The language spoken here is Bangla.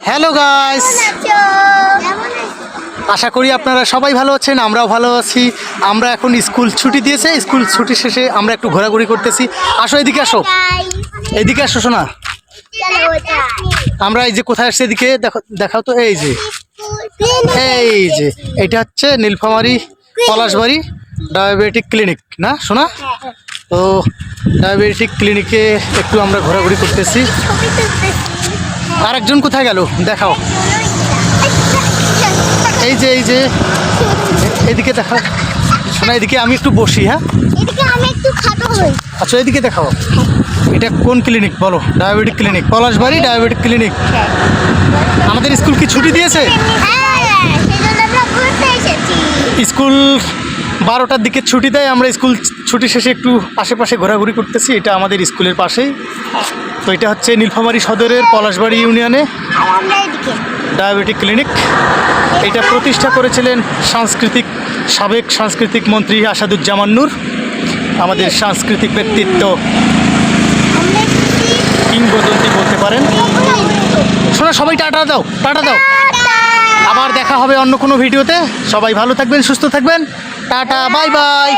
হ্যালো গাইস, আশা করি আপনারা সবাই ভালো আছেন। আমরাও ভালো আছি। আমরা এখন স্কুল ছুটি দিয়েছে, স্কুল ছুটি শেষে আমরা একটু ঘোরাঘুরি করতেছি। আসো, এদিকে আসো, এদিকে আসো শোনা। আমরা এই যে কোথায় আসছে, এদিকে দেখো, দেখাও তো। এই যে এটা হচ্ছে নীলফামারী পলাশবাড়ি ডায়াবেটিক ক্লিনিক না শোনা? তো ডায়াবেটিক ক্লিনিকে একটু আমরা ঘোরাঘুরি করতেছি। আরেকজন কোথায় গেল দেখাও। এই যে এদিকে দেখাও শোনা, এদিকে আমি একটু বসি। হ্যাঁ, আচ্ছা এদিকে দেখাও। এটা কোন ক্লিনিক বলো? Diabetic clinic, Palashbari diabetic clinic. আমাদের স্কুল কি ছুটি দিয়েছে? স্কুল 12টার দিকে ছুটি দেয়। আমরা স্কুল ছুটি শেষে একটু আশেপাশে ঘোরাঘুরি করতেছি। এটা আমাদের স্কুলের পাশেই। তো এটা হচ্ছে নীলফামারী সদরের পলাশবাড়ি ইউনিয়নে ডায়াবেটিক ক্লিনিক। এটা প্রতিষ্ঠা করেছিলেন সাবেক সাংস্কৃতিক মন্ত্রী আসাদুজ্জামান নূর, আমাদের সাংস্কৃতিক ব্যক্তিত্ব, কিংবদন্তি বলতে পারেন। শোনো সবাই, টাটা দাও, টাটা দাও। আবার দেখা হবে অন্য কোনো ভিডিওতে। সবাই ভালো থাকবেন, সুস্থ থাকবেন। Tata, bye bye.